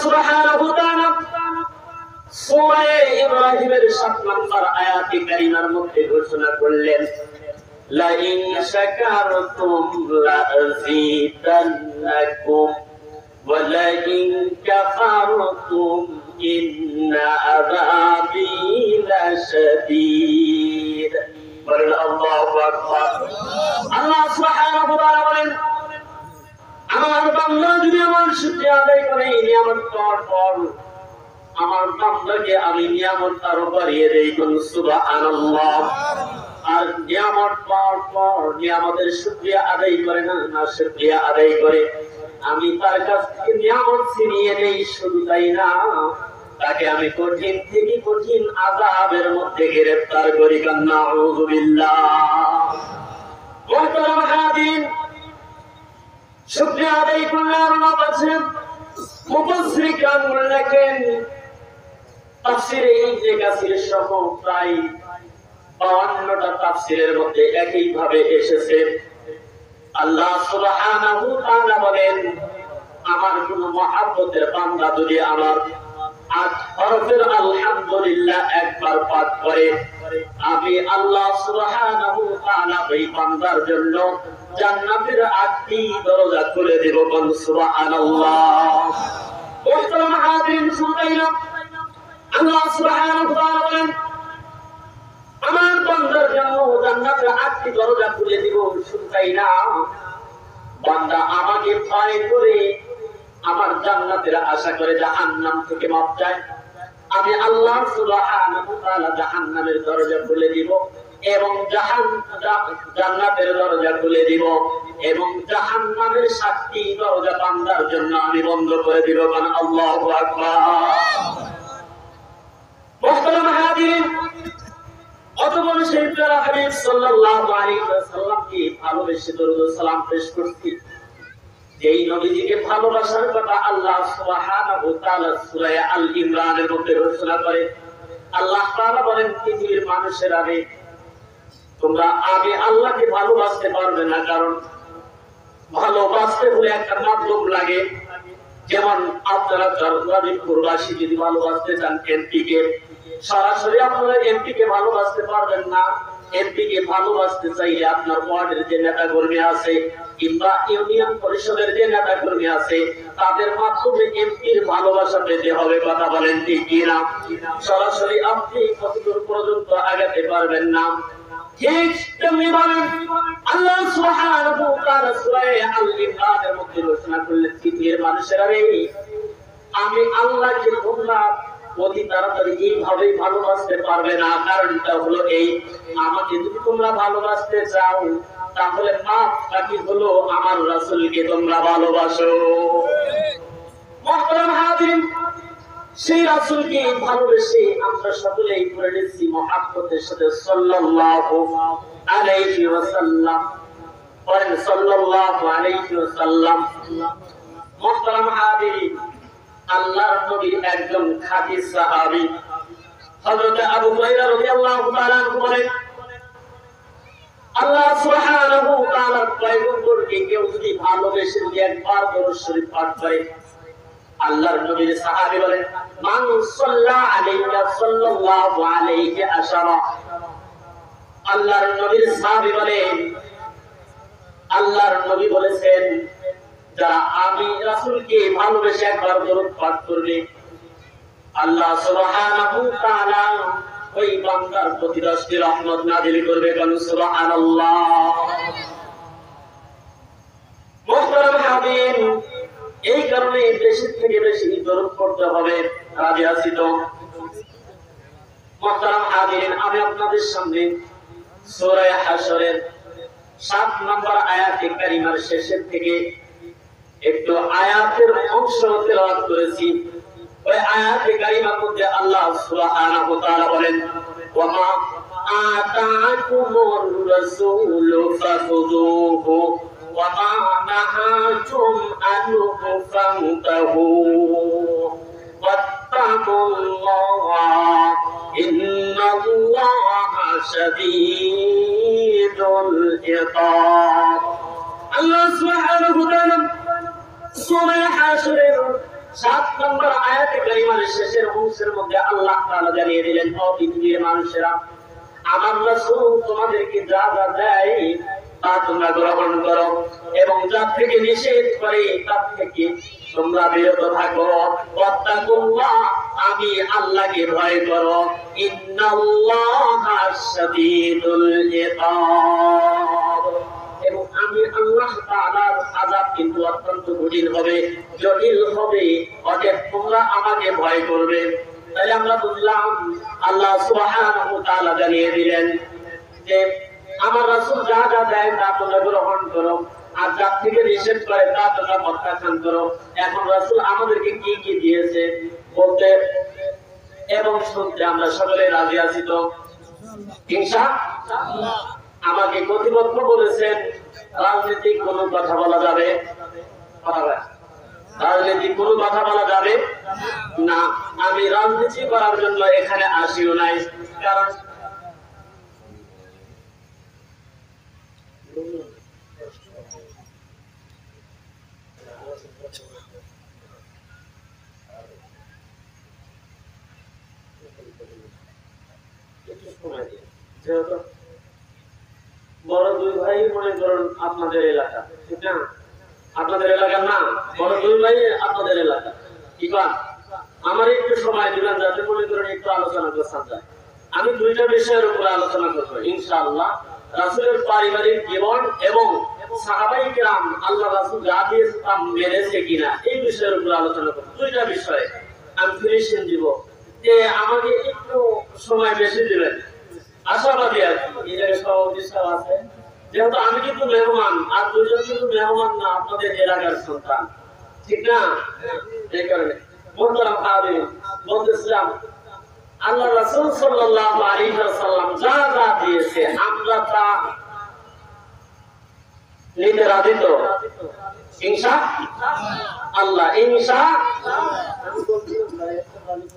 সুবহানাহু ওয়া তাআলা সূরা ইব্রাহিমের ৭ নম্বর আয়াতে কারিমার মধ্যে ঘোষণা করলেন, লা ইন শাকারতুম লাযীদান্নাকুম ওয়া লা ইন কাফারতুম ইন্না আযাবী লাশাদীদ। বলেন আল্লাহু আকবার। আল্লাহ সুবহানাহু ওয়া তাআলা বলেন, আমার বান্দা যদি আমার শুকরিয়া আদায় করে, নিয়ামত পাওয়ার পর আমার বান্দাকে আমি নিয়ামত আরো বাড়িয়ে দেই। সুবহানাল্লাহ। আর নিয়ামত পাওয়ার পর নিয়ামতের শুকরিয়া আদায় করে না, শুকরিয়া আদায় করে, আমি তার কাছ থেকে নিয়ামত ছিনিয়ে নেই। শুধু তাই না, তাকে আমি কঠিন থেকে কঠিন আযাবের মধ্যে গ্রেফতার করি। নাউযু বিল্লাহ। মুহতারাম হাজিরিন, শুকরিয়া আদায় করলে আল্লাহ পাচ্ছেন। মুফাসসির কিরাম লেখেন, তাফসীরে ইবনে কাসির সহ প্রায় 52টা তাফসীরের মধ্যে একই ভাবে এসেছে। আল্লাহ সুবহানাহু ওয়া তাআলা বলেন, আমার কোন মহব্বতের বান্দা যদি আমার 8 হরফের আলহামদুলিল্লাহ একবার পাঠ করে, আমি আল্লাহ সুবহানাহু ওয়া তাআলা ওই বান্দার জন্য জান্নাতের 8টি দরজা খুলে দেব। সুবহানাল্লাহ। মুহতারাম হাজিরিন, শুনলাম আল্লাহ সুবহানাহু ওয়া তাআলা বলেন, আমার বান্দার জন্য জান্নাতের 8টি দরজা খুলে দিব। শুনতাই না, বান্দা আমাকে ভয় করে আমার জান্নাতের আশা করে জাহান্নাম থেকে মাপ চায়, আমি আল্লাহ সুবহানাহু ওয়া তাআলা জাহান্নামের দরজা খুলে দিব এবং জান্নাতের দরজা খুলে দিব এবং জাহান্নামের 7টি দরজা বান্দার জন্য আমি বন্ধ করে দিব। আল্লাহু আকবার। মুহতারাম হাজিরিন, অতঃপর সেই প্রিয় হাবিব সাল্লাল্লাহু আলাইহি ওয়াসাল্লামকে ভালোবেসে দরুদ ও সালাম পেশ করছি। যেই নবীজিকে ভালোবাসার কথা আল্লাহ সুবহানাহু ওয়া তাআলা সূরা আল ইমরানের মধ্যে ঘোষণা করে। আল্লাহ তাআলা বলেন, পৃথিবীর মানুষেরা রে, তোমরা আমি আল্লাহকে ভালোবাসতে পারবে না, কারণ ভালোবাসতে হলে একটা মাধ্যম লাগে। যেমন আপনারা গাজীপুরবাসী যদি ভালোবাসতে চান এমপিকে, সরাসরি আপনারা এমপিকে ভালোবাসতে পারবেন না। এমপিকে ভালোবাসতে চাইলে আপনার ওয়ার্ডের যে নেতা কর্মী আছে কিংবা ইউনিয়ন পরিষদের যে নেতা কর্মী আছে, তাদের মাধ্যমে এমপির ভালোবাসা পেতে হবে। কথা বলেন ঠিক কিনা? সরাসরি আপনি কতদূর পর্যন্ত আগাতে পারবেন না। ঠিক তেমনি বলেন আল্লাহ সুবহানাহু ওয়া তাআলা সূরা আল ইমরানের মধ্যে ঘোষণা করলেন, পৃথিবীর মানুষেরা রে, আমি আল্লাহকে তোমরা অতি তাড়াতাড়ি এইভাবেই ভালোবাসতে পারবে না। কারণটা হলো এই, আমাকে যদি তোমরা ভালোবাসতে চাও, তাহলে মাপকাঠি হলো আমার রাসূলকে তোমরা ভালোবাসো। মুহতারাম হাজিরিন, সেই রাসূলকে ভালোবেসে আমরা সকলেই পড়ে নিচ্ছি মুহাব্বতের সাথে সাল্লাল্লাহু আলাইহি ওয়াসাল্লাম। পড়েন সাল্লাল্লাহু আলাইহি ওয়াসাল্লাম। মুহতারাম হাজিরিন, আল্লাহর নবীর একজন খাঁটি সাহাবী হযরত আবু হুরায়রা রাদিয়াল্লাহু তাআলা বলেন, আল্লাহ সুবহানাহু ওয়া তাআলার পয়গম্বরকে কেউ যদি ভালোবেসে যদি একবার দরুদ শরীফ পাঠ করে, আল্লাহর নবীর সাহাবী বলেন, মান সাল্লা আলাইকা সাল্লাল্লাহু আলাইহি আশারা। আল্লাহর নবীর সাহাবী বলেন, আল্লাহর নবী বলেছেন, যারা আমি রাসূলকে ভালোবেসে একবার দরুদ পাঠ করবে, আল্লাহ সুবহানাহু ওয়া তাআলা ওই বান্দার প্রতি 10টি রহমত নাযিল করবে। সুবহানাল্লাহ। মুহতারাম হাজিরিন, এই কারণে বেশি থেকে বেশি দরুদ পড়তে হবে। রাজি আছি তো? মুহতারাম হাজিরিন, আমি আপনাদের সামনে সূরা হাশরের 7 নম্বর আয়াতে কারিমার শেষের থেকে একটু আয়াতের অংশ তেলাওয়াত করেছি। ওই আয়াতে কারিমার মধ্যে আল্লাহ সুবহানাহু ওয়া তাআলা বলেন, ওয়া মা আতাকুমুর রাসূলু ফাখুযুহু ওয়া মা নাহাকুম আনহু ফান্তাহু ওয়াত্তাকুল্লাহা ইন্নাল্লাহা শাদীদুল ইকাব। আল্লাহ সুবহানাহু ওয়া তাআলা সূরা হাশরের 7 নম্বর আয়াতে কারিমার শেষের অংশের মধ্যে আল্লাহ তাআলা জানিয়ে দিলেন, ও পৃথিবীর মানুষেরা, আমার রাসূল তোমাদেরকে যা যা দেয় তা তোমরা গ্রহণ করো এবং যা থেকে নিষেধ করে তার থেকে তোমরা বিরত থাকো। ওয়াত্তাকুল্লাহ, আমি আল্লাহকে ভয় করো। ইন্নাল্লাহা শাদীদুল ইকাব, এবং আমি আল্লাহ তাআলার আযাব কিন্তু অত্যন্ত কঠিন হবে, জটিল হবে, অতএব তোমরা আমাকে ভয় করবে। তাই আমরা বুঝলাম আল্লাহ সুবহানাহু ওয়া তাআলা জানিয়ে দিলেন যে আমার রাসূল যা যা দেয় তা তোমরা গ্রহণ করো, আর যা থেকে নিষেধ করে তা তোমরা প্রত্যাখ্যান করো। এখন রাসূল আমাদেরকে কি কি দিয়েছে বলতে এবং শুনতে আমরা সকলে রাজি আছি তো ইনশাআল্লাহ। আমাকে কর্তৃপক্ষ বলেছেন রাজনীতিক কোনো কথা বলা যাবে, রাজনীতিক কোনো কথা বলা যাবে না। আমি রাজনীতি করার জন্য এখানে আসিও নাই, কারণ বড় দুই ভাই মনে করুন আপনাদের এলাকা, ঠিক না? আপনাদের এলাকার না, বড় দুই ভাই আপনাদের এলাকা, ঠিক না? আমার একটু সময় দিবেন যাতে মনে করেন একটু আলোচনা করতে যায়। আমি দুইটা বিষয়ের উপর আলোচনা করবো ইনশাআল্লাহ। রাসূলের পারিবারিক জীবন এবং সাহাবায়ে কেরাম আল্লাহ রাসূল যা দিয়েছে তা মেনেছে কিনা, এই বিষয়ের উপর আলোচনা করবো। দুইটা বিষয়ে আমি ফিনিশিং দিব, যে আমাকে একটু সময় বেশি দিবেন, আশাবাদী আর কি। এই জায়গায় সভাপতি সাহেব আছে, যেহেতু আমি কিন্তু মেহমান, আর দুজন কিন্তু মেহমান না, আপনাদের এলাকার সন্তান, ঠিক না? এই কারণে মোহতারাম হাজিরিন, বলতেছিলাম আল্লাহ রাসূল সাল্লাল্লাহু আলাইহি ওয়াসাল্লাম যা যা দিয়েছে আমরা তা নিতে রাজি তো ইনশাআল্লাহ। ইনশাআল্লাহ আমি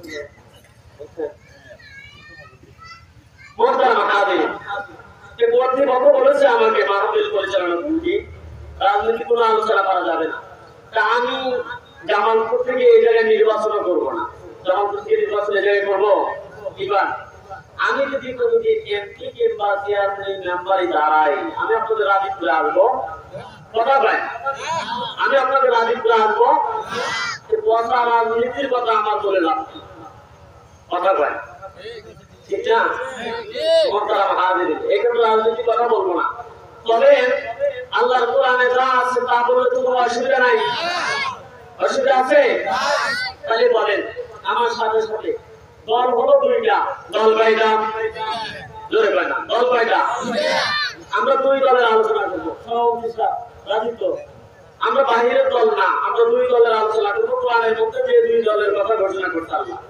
মোহতারাম হাজিরিন, যে কর্তৃপক্ষ বলেছে আমাকে মাহফিল পরিচালনা করতে, রাজনীতি কোনো আলোচনা করা যাবে না। তা আমি জামালপুর থেকে এই জায়গায় নির্বাচন করবো না, জামালপুর থেকে নির্বাচন এই জায়গায় করবো কিবা। আমি যদি কোনো এমপি কিংবা চেয়ারম্যান মেম্বারই দাঁড়াই, আমি আপনাদের রাজীবপুরে আসবো, কথা ভাই, আমি আপনাদের রাজীবপুরে আসবো, কথা রাজনীতির কথা আমার বলে লাভ, কথা ভাই, ঠিক না? এখানে রাজনীতির কথা বলবো না, তবে আল্লাহর কোরআনে যা আছে তা বলে তো কোনো অসুবিধা নাই। অসুবিধা আছে? তাহলে বলেন আমার সাথে সাথে। দল হলো দুইটা, দল কয়টা? জোরে কয় না, দল কয়টা? আমরা দুই দলের আলোচনা করবো, সভাপতি সাহেব রাজি তো? আমরা বাহিরের দল না, আমরা দুই দলের আলোচনা করবো। কোরআনের মধ্যে যে দুই দলের কথা ঘোষণা করতে আল্লাহ,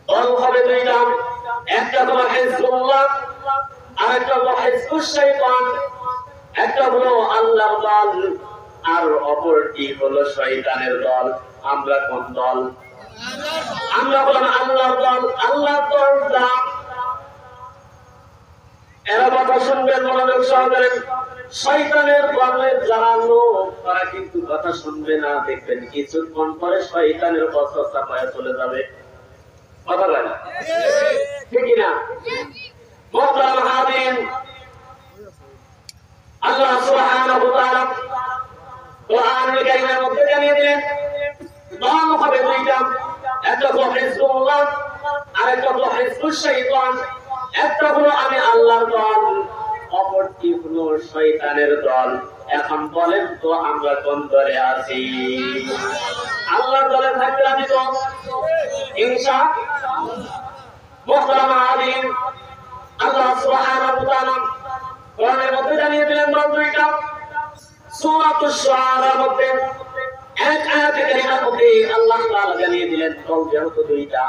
দল হবে দুইটা, একটা হলো হিজবুল্লাহ আর একটা হলো হিজবুশ শাইতান। একটা হলো আল্লাহর দল আর অপরটি হলো শয়তানের দল। আমরা কোন দল? আমরা বললাম আল্লাহর দল। আল্লাহর দলটা এরা কথা শুনবেন মনোযোগ সহকারে। শয়তানের দলের যারা লোক তারা কিন্তু কথা শুনবে না, দেখবেন কিছুক্ষণ পরে শয়তানের বসতা পায়ে চলে যাবে, কথা বলে না, ঠিক না? মুহতারাম হাজিরিন, আল্লাহ সুবহানাহু ওয়া তাআলা কোরআনুল কারীমের মধ্যে জানিয়ে দিলেন দল হবে দুইটা, একটা হলো হিজবুল্লাহ আর একটা হলো হিজবুশ শাইতান। একটা হলো আমি আল্লাহর দল, অপরটি হলো শয়তানের দল। এখন বলেন তো আমরা কোন দলে আছি? আল্লাহর দলে থাকতে আমি তো ইনশাআল্লাহ। মুহতারাম হাজিরিন, আল্লাহ সুবহানাহু ওয়া তাআলা কোরআনের মধ্যে জানিয়ে দিলেন দল দুইটা। সূরাতুশ শুআরার মধ্যে এক আয়াতে কারিমার মধ্যে আল্লাহ তাআলা জানিয়ে দিলেন দল যেহেতু দুইটা,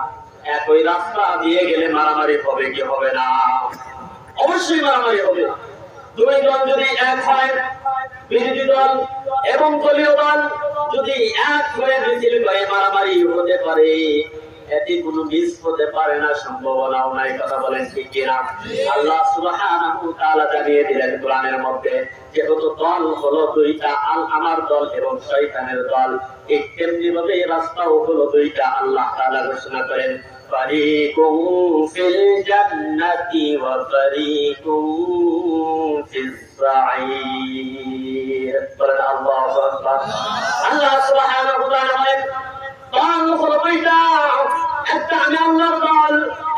একই রাস্তা দিয়ে গেলে মারামারি হবে কি হবে না? অবশ্যই মারামারি হবে। দুই দল যদি এক হয়, বিরোধী দল এবং দলীয় দল যদি এক হয়ে মিছিল করে মারামারি হতে পারে, এতে কোনো মিস হতে পারে না, সম্ভাবনাও নাই, কথা বলেন ঠিক কিনা? আল্লাহ সুবহানাহু ওয়া তাআলা জানিয়ে দিলেন কোরআনের মধ্যে যেহেতু দল হলো দুইটা, আমার দল এবং শয়তানের দল, ঠিক তেমনি ভাবে রাস্তাও হলো দুইটা। আল্লাহ তাআলা ঘোষণা করেন ফারিকুম ফিল জান্নাতি ওয়া ফারিকুম ফিস সাঈর। আল্লাহু আকবার। আল্লাহ সুবহানাহু ওয়া তাআলা বলেন দল হলো দুইটা, একটা আমি আল্লাহর দল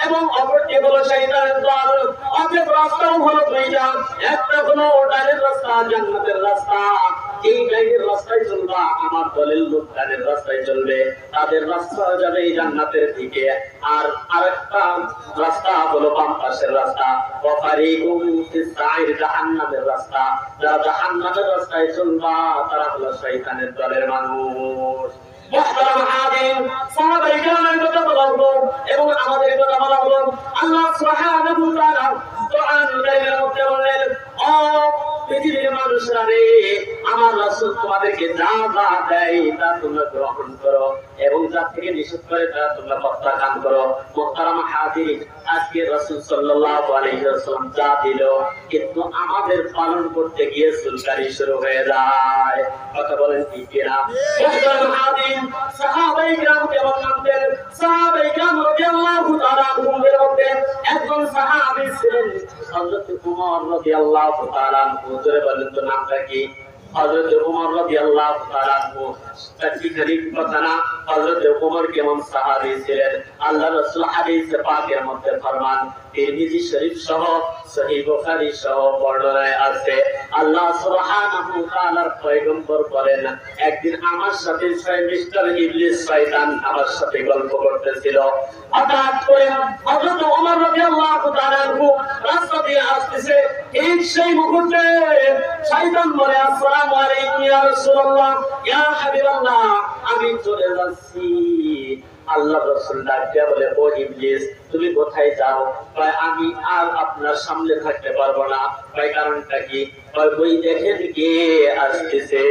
এবং অপরটি হলো শয়তানের দল। অতএব রাস্তাও হলো দুইটা, একটা হলো ডানের রাস্তা, জান্নাতের রাস্তা। এই ডানের রাস্তায় চলবা, আমার দলের লোক ডানের রাস্তায় চলবে, তাদের রাস্তা যাবে জান্নাতের দিকে। আর আরেকটা রাস্তা হলো বাম পাশের রাস্তা, ওয়াফারিকুম ফিস সাঈর, জাহান্নামের রাস্তা। যারা জাহান্নামের রাস্তায় চলবা তারা হলো শয়তানের দলের মানুষ। মুহতারাম হাজিরিন, সাহাবায়ে কেরামের কথা বলা হলো এবং আমাদের কথা বলা হলো। আল্লাহ সুবহানাহু ওয়া তাআলা কোরআনুল কারীমের মধ্যে বললেন, ও পৃথিবীর মানুষরা রে, আমার রাসূল তোমাদেরকে যা যা দেয় তা তোমরা গ্রহণ করো এবং যা থেকে নিষেধ করে তা তোমরা প্রত্যাখ্যান করো। মুহতারাম হাজিরিন, আজকে রাসূল সাল্লাল্লাহু আলাইহি ওয়াসাল্লাম যা দিল, কিন্তু আমাদের পালন করতে গিয়ে চুলকানি শুরু হয়ে যায়। কথা বলেন ঠিক কিনা? মুহতারাম হাজিরিন, সাহাবায়ে কিরাম কেমন মানতেন? সাহাবায়ে কিরাম রাদিয়াল্লাহু তাআলা আনহুদের মধ্যে একজন সাহাবী ছিলেন হযরত উমর রাদিয়াল্লাহু তাআলা আনহু। জোরে বলেন তো নামটা কি? হযরত উমর রাদিয়াল্লাহু তাআলা আনহু। তাকবীর শরীফ কথা না, হযরত উমর কেমন সাহাবী ছিলেন। আল্লাহ রাসূল হাদিসে পাকের মধ্যে ফরমান, তিরমিজি শরীফ সহ সহিহ বুখারী সহ বর্ণনায় আছে, আল্লাহ সুবহানাহু ওয়া তাআলার পয়গম্বর বলেন, একদিন আমার সাথে মিস্টার ইবলিস শয়তান আমার সাথে গল্প করতেছিল। হঠাৎ করে হযরত ওমর রাদিয়াল্লাহু তাআলা আনহু রাস্তা দিয়ে আসতেছে, ঠিক সেই মুহূর্তে শয়তান বলে, আসসালামু আলাইকুম ইয়া রাসূলুল্লাহ, ইয়া হাবিবাল্লাহ, আমি চলে যাচ্ছি। আল্লাহ রাসূল ডাকতে বলে, ও ইবলিস তুমি কোথায় যাও? আমি আর আপনার সামনে থাকতে পারবো না। কারণটা কি? ওই দেখেন কে আসতেছে,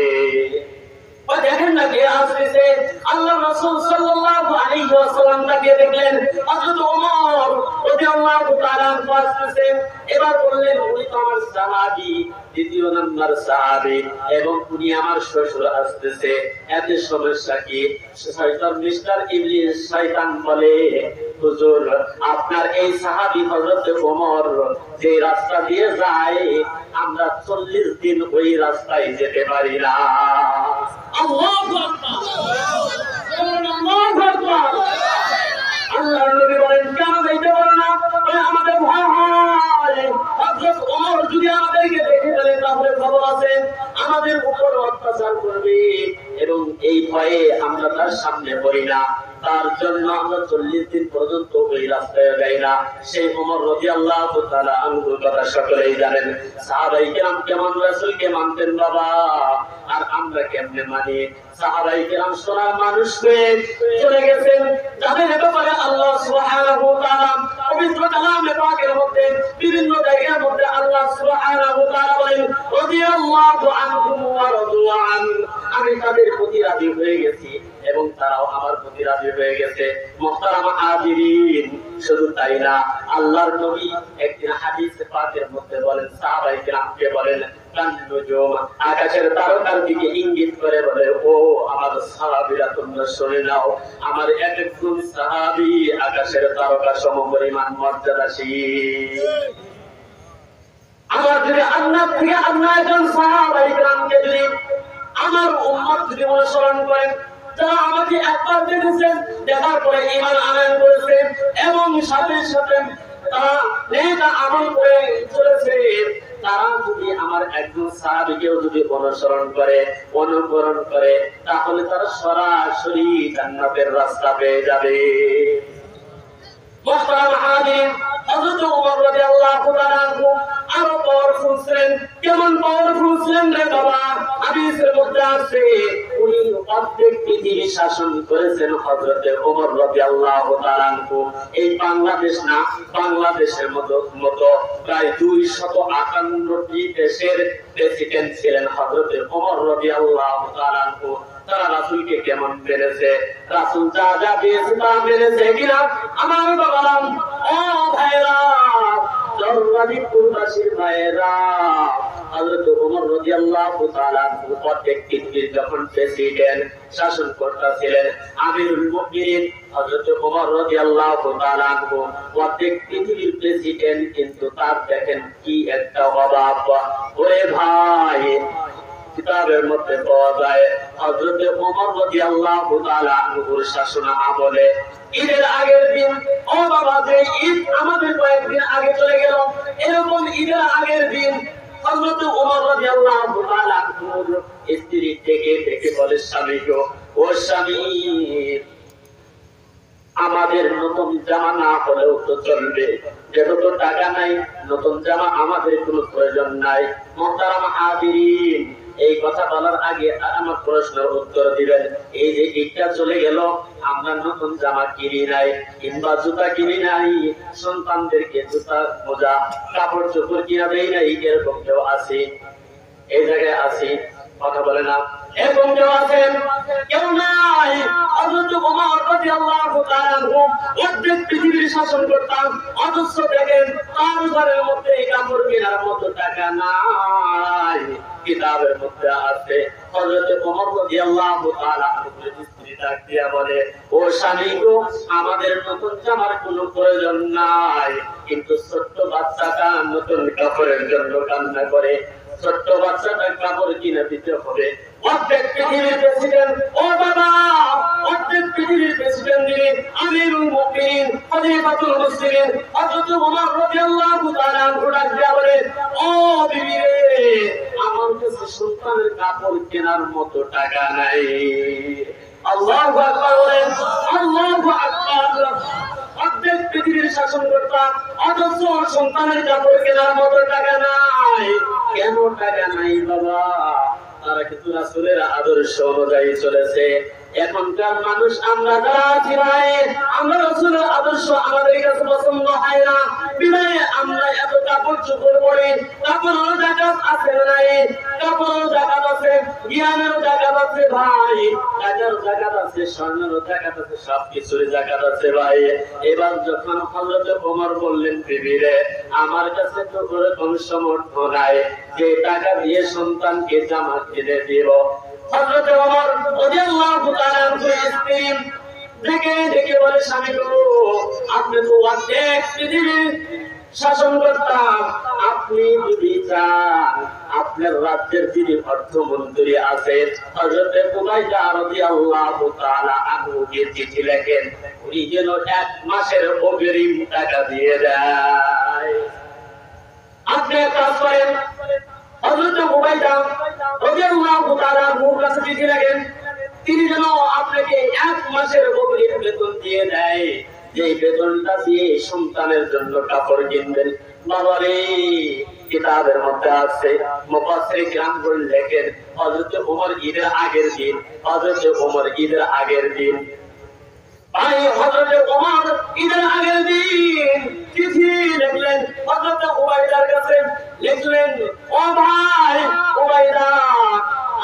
ওই দেখেন না কে আসতেছে। আল্লাহ রাসূল সাল্লাল্লাহু আলাইহি ওয়াসাল্লাম তাকে দেখলেন, হযরত ওমর রাদিয়াল্লাহু তাআলা আসতেছে। এবার বললেন, উনি তো আমার সাহাবী, দ্বিতীয় নাম্বার সাহাবী, এবং উনি আমার শ্বশুর আসতেছে, এতে সমস্যা কি? শয়তান মিস্টার ইবলিস শয়তান বলে, হুজুর আপনার এই সাহাবী হযরত ওমর যে রাস্তা দিয়ে যায়, আমরা 40 দিন ওই রাস্তায় যেতে পারি না। আল্লাহু আকবার, আল্লাহু আকবার। আল্লাহর নবী বলেন, কেন যাইতে পারো না? আমাদের ভয় হয়, হযরত ওমর যদি আমাদেরকে দেখে ফেলে তাহলে খবর আছে আমাদের উপর অত্যাচার করবে, এবং এই ভয়ে আমরা তার সামনে পড়ি না। তার জন্য আমরা 40 দিন পর্যন্ত ওই রাস্তায় যাই না। সেই ওমর রাদিয়াল্লাহু তাআলা আনহুর কথা সকলেই জানেন। সাহাবায়ে কেরাম কেমন রাসূলকে মানতেন বাবা, আর আমরা কেমনে মানি? সাহাবায়ে কেরাম সোনার মানুষ হয়ে চলে গেছেন, যাদের ব্যাপারে আল্লাহ সুবহানাহু ওয়া তাআলা পবিত্র কালামে পাকের মধ্যে বিভিন্ন জায়গার মধ্যে আল্লাহ সুবহানাহু ওয়া তাআলা বলেন, রাদিয়াল্লাহু আনহুম ওয়া রাদু আন, আমি তাদের প্রতি রাজি হয়ে গেছি এবং তারাও আমার প্রতি রাজি হয়ে গেছে। মুহতারাম হাজিরিন, শুধু তাই না, আল্লাহর নবী একদিন হাদিসে পাকের মধ্যে বলেন, সাহাবায়ে কেরামকে বলেন, আকাশের তারকার দিকে ইঙ্গিত করে বলে, ও আমার সাহাবীরা তোমরা শুনে নাও, আমার একজন সাহাবী আকাশের তারকা সমপরিমাণ মর্যাদাশীল। আমার যদি আল্লাহ থেকে আল্লাহ একজন সাহাবায়ে কেরামকে যদি আমার উম্মত যদি অনুসরণ করেন, যারা আমাকে একবার দেখেছেন, দেখার পরে ঈমান আনয়ন করেছেন এবং সাথে সাথে তারা নেক আমল করে চলেছে, তারা যদি আমার একজন সাহাবীকেও যদি অনুসরণ করে, অনুকরণ করে, তাহলে তারা সরাসরি জান্নাতের রাস্তা পেয়ে যাবে। মুহতারাম হাজিরিন, হযরত ওমর রাদিয়াল্লাহু তাআলা আনহু আরো পাওয়ারফুল ছিলেন। কেমন পাওয়ারফুল ছিলেন রে বাবা? হাদিসের মধ্যে আছে, উনি অর্ধেক পৃথিবী শাসন করেছেন হযরত ওমর রাদিয়াল্লাহু তাআলা আনহু। এই বাংলাদেশ না, বাংলাদেশের মতো প্রায় 258টি দেশের প্রেসিডেন্ট ছিলেন হযরত ওমর রাদিয়াল্লাহু তাআলা আনহু। তারা রাসূলকে কেমন মেনেছে, রাসূল যা যা দিয়েছে তা মেনেছে কিনা? আমার বাবারা, ও ভাইরা, জর্রাদিপুরবাসীর ভাইরা, হযরত ওমর রাদিয়াল্লাহু তাআলা প্রত্যেক পৃথিবীর যখন প্রেসিডেন্ট শাসন করতেছিলেন আমিরুল মুমিনিন হযরত ওমর রাদিয়াল্লাহু তাআলা প্রত্যেক পৃথিবীর প্রেসিডেন্ট, কিন্তু তার দেখেন কি একটা অভাব। ওরে ভাই, কিতাবের মধ্যে পাওয়া যায় হযরত ওমর রাদিয়াল্লাহু তাআলা আনহুর শাসন আমলে ঈদের আগের দিন, ও বাবা, যে ঈদ আমাদের কয়েকদিন আগে চলে গেল, এরকম ঈদের আগের দিন হযরত ওমর রাদিয়াল্লাহু তাআলা আনহুর স্ত্রী থেকে বলে, স্বামী গো, ও স্বামী, আমাদের নতুন জামা না হলেও তো চলবে, যেহেতু টাকা নাই নতুন জামা আমাদের কোনো প্রয়োজন নাই। মুহতারাম হাজিরিন, এই কথা বলার আগে আমার প্রশ্নের উত্তর দিবেন। এই যে ঈদটা চলে গেল, আমরা নতুন জামা কিনি নাই কিংবা জুতা কিনি নাই, সন্তানদেরকে জুতা মোজা কাপড় চোপড় কিনা দেই নাই, এরকম কেউ আছে? এই জায়গায় আছি, কথা বলে না, এরকম কেউ আছেন? কেউ নাই। হযরত ওমর রাদিয়াল্লাহু তাআলা অর্ধেক পৃথিবীর শাসন করতাম, অথচ দেখেন তার ঘরের মধ্যে কাপড় কেনার মতো টাকা নাই। কিতাবের মধ্যে আছে হযরত ওমর রাদিয়াল্লাহু তাআলা স্ত্রী ডাক দিয়া বলে, ও স্বামী গো, আমাদের নতুন জামার কোনো প্রয়োজন নাই, কিন্তু ছোট্ট বাচ্চাটা নতুন কাপড়ের জন্য কান্না করে, ছোট্ট বাচ্চাটা কাপড় কিনে দিতে হবে। অর্ধেক পৃথিবীর প্রেসিডেন্ট, ও বাবা, অর্ধেক পৃথিবীর প্রেসিডেন্ট যিনি আমিরুল মুমিনিন খলিফাতুল মুসলিমিন হযরত ওমর রাদিয়াল্লাহু তাআলা আনহু ডাক দিয়া বলে, ও বিবি রে, আমার কাছে সন্তানের কাপড় কেনার মতো টাকা নাই। আল্লাহু আকবার বলেন, আল্লাহু আকবার। অর্ধেক পৃথিবীর শাসন করতাম, অথচ সন্তানের কাপড় কেনার মতো টাকা নাই। কেন টাকা নাই বাবা? তারা কিন্তু রাসূলের আদর্শ অনুযায়ী চলেছে। এখনকার মানুষ আমরা যারা আছি ভাই, আমরা রাসূলের আদর্শ আমাদের কাছে পছন্দ হয় না, বিধায় আমরা এত কাপড় চোপড় পরে, কাপড়েরও জাকাত আছে নাই, কাপড়েরও জাকাত আছে, জ্ঞানেরও জাকাত আছে ভাই, টাকারও জাকাত আছে, স্বর্ণেরও জাকাত আছে, সবকিছুর জাকাত আছে ভাই। এবার যখন হযরত ওমর বললেন, বিবি রে, আমার কাছে তো ওরকম সামর্থ্য নাই যে টাকা দিয়ে সন্তানকে জামা কিনে দিব। হযরত ওমর রাদিয়াল্লাহু তাআলা আনহুর স্ত্রী দেখে বলে, স্বামী গো, আপনি তো অর্ধেক পৃথিবী শাসন করতাম, আপনি যদি চান আপনার রাজ্যের যিনি অর্থমন্ত্রী আছেন হযরত উবাইদা রাদিয়াল্লাহু তাআলা আনহুকে চিঠি লেখেন, উনি যেন 1 মাসের অগ্রিম টাকা দিয়ে দেয়। আপনি কাজ করেন, হযরত উবাইদা রাদিয়াল্লাহু তাআলা আনহুর কাছে চিঠি লেখেন, তিনি যেন আপনাকে 1 মাসের অগ্রিম বেতন দিয়ে দেয়, যে বেতনটা দিয়ে সন্তানের জন্য কাপড় কিনবেন। বাবারে, কিতাবের মধ্যে আছে, মুফাসসির কিরামগণ লেখেন, হযরত ওমর ঈদের আগের দিন, হযরত ওমর ঈদের আগের দিন, ভাই, হযরত ওমর ঈদের আগের দিন চিঠি লিখলেন হযরত উবাইদার কাছে, লিখলেন, ও ভাই উবাইদা,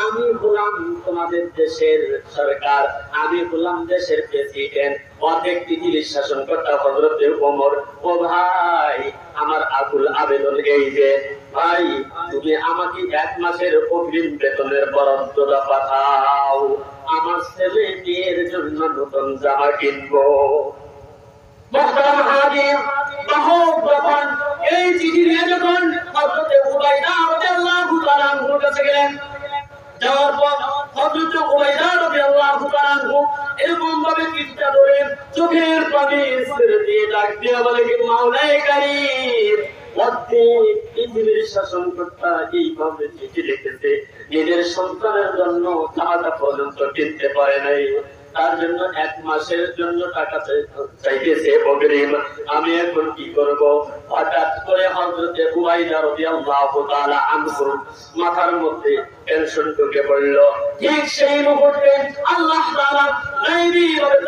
আমি হলাম তোমাদের দেশের সরকার, আমি হলাম দেশের প্রেসিডেন্ট, অর্ধেক পৃথিবীর শাসনকর্তা হযরত ওমর। ও ভাই, আমার আকুল আবেদন এই যে, ভাই, তুমি আমাকে 1 মাসের অগ্রিম বেতনের বরাদ্দটা পাঠাও, আমার ছেলে মেয়ের জন্য নতুন জামা কিনবো। মুহতারাম হাজির, যখন এই চিঠি নিয়ে যখন হযরত উবাইদা রাদিয়াল্লাহু তাআলা আনহুর কাছে গেলেন, যাওয়ার পর হযরত উবাইদা রাদিয়াল্লাহু তাআলা আনহু এরকম ভাবে চিঠিটা ধরে চোখের পানি ছেড়ে দিয়ে ডাক দিয়ে বলে, মাওলায়ে কারীম, অর্ধেক পৃথিবীর শাসনকর্তা এইভাবে চিঠি লিখেছে, নিজের সন্তানের জন্য জামাটা পর্যন্ত কিনতে পারে নাই, তার জন্য 1 মাসের জন্য টাকা চাইতেছে অগ্রিম, আমি এখন কি করব? হঠাৎ করে হযরত উবাইদা রাদিয়াল্লাহু তাআলা আনহুর মাথার মধ্যে টেনশন ঢুকে পড়ল। ঠিক সেই মুহূর্তে আল্লাহ তাআলা গায়বী ভাবে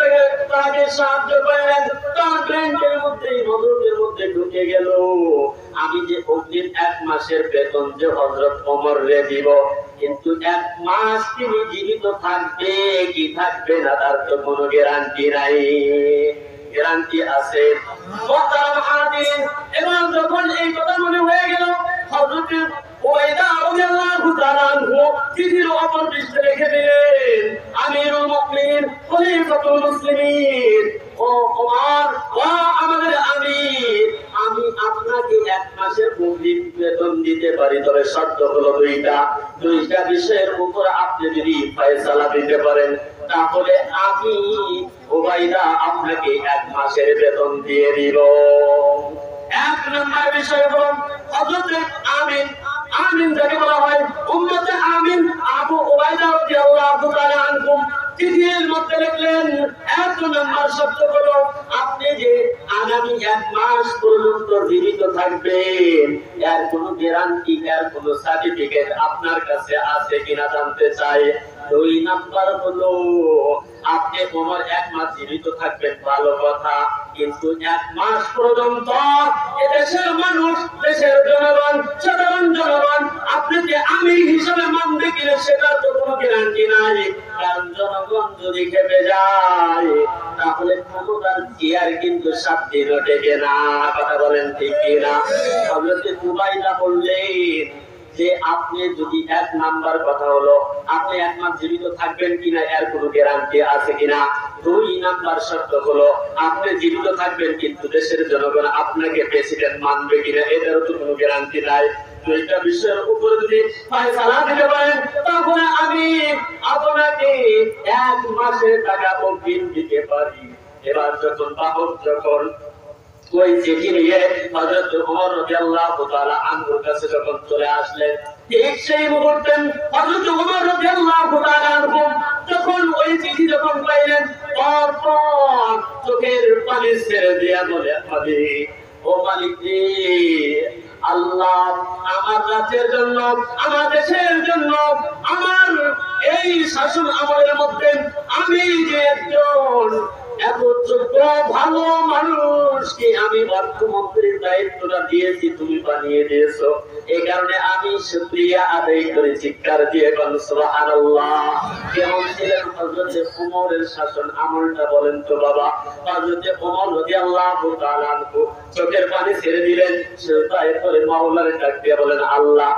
তাকে সাহায্য করলেন, তার ব্রেনের মধ্যে মদতের মধ্যে ঢুকে গেল, আমি যে অগ্রিম 1 মাসের বেতন যে হযরত ওমর রে দিব, কিন্তু 1 মাস তিনি জীবিত থাকবে কি থাকবে না তার তো কোনো গ্যারান্টি নাই। গ্যারান্টি আছে? মুহতারাম হাজির, এবার যখন এই কথা মনে হয়ে গেল, হযরত উবাইদা রাদিয়াল্লাহু তাআলা আনহু চিঠির অপর পৃষ্ঠে লিখে দিলেন, আমিরুল মুমিনিন খলিফাতুল মুসলিমিন, ও ওমর, ও আমাদের আমির, আমি আপনাকে 1 মাসের অগ্রিম বেতন দিতে পারি, তবে শর্ত হলো দুইটা বিষয়ের উপর আপনি যদি ফয়সালা দিতে পারেন, তাহলে আমি উবাইদা আপনাকে 1 মাসের বেতন দিয়ে দিব। 1 নম্বর বিষয় হলো হযরত আমিন। আমিন যাকে বলা হয় উম্মতে আমিন, আবু উবাইদা রাদিয়াল্লাহু তাআলা আনহু চিঠির মধ্যে লিখলেন, 1 নম্বর শর্ত হলো আপনি যে আগামী 1 মাস পর্যন্ত জীবিত থাকবেন, এর কোনো গ্যারান্টি, এর কোনো সার্টিফিকেট আপনার কাছে আছে কিনা জানতে চাই। 2 নাম্বার হলো আপনি ওমর 1 মাস জীবিত থাকবেন, ভালো কথা, কিন্তু 1 মাস পর্যন্ত এদেশের মানুষ, দেশের জনগণ, সাধারণ জনগণ আপনাকে আমির হিসেবে মানবে কিনা সেটা তো কোনো গ্যারান্টি নাই। কারণ জনগণ যদি খেপে যায় তাহলে ক্ষমতার চেয়ার কিন্তু 7 দিনও টেকে না। কথা বলেন ঠিক কিনা? হযরত উবাইদা বললেন যে আপনি যদি 1 নাম্বার কথা হলো আপনি 1 মাস জীবিত থাকবেন কিনা এর কোনো গ্যারান্টি আছে কিনা। 2 নাম্বার শর্ত হলো আপনি জীবিত থাকবেন কিন্তু দেশের জনগণ আপনাকে প্রেসিডেন্ট মানবে কিনা এটারও তো কোনো গ্যারান্টি নাই। দুইটা বিষয়ের উপর যদি ফয়সালা দিতে পারেন তাহলে আমি আপনাকে 1 মাসের টাকা অগ্রিম দিতে পারি। এবার যখন বাহক যখন ওই চিঠি নিয়ে হযরত ওমর রাদিয়াল্লাহু তাআলা আনহুর কাছে যখন চলে আসলেন, ঠিক সেই মুহূর্তে হযরত ওমর রাদিয়াল্লাহু তাআলা আনহু যখন ওই চিঠি যখন পাইলেন, পরপর চোখের পানি ছেড়ে দিয়া বলে, ও মালিক রে, আল্লাহ আমার রাজ্যের জন্য, আমার দেশের জন্য, আমার এই শাসন আমলের মধ্যে আমি যে একজন এত যোগ্য ভালো মানুষকে আমি অর্থমন্ত্রীর দায়িত্বটা দিয়েছি, তুমি বানিয়ে দিয়েছো, এই কারণে আমি শুকরিয়া আদায় করে চিৎকার দিয়ে বলেন সুবহানাল্লাহ। কেমন ছিলেন হযরত ওমরের শাসন আমলটা বলেন তো বাবা? হযরত ওমর রাদিয়াল্লাহু তাআলা আনহু চোখের পানি ছেড়ে দিলেন, সেটাই করে মাওলানা ডাক দিয়ে বলেন, আল্লাহ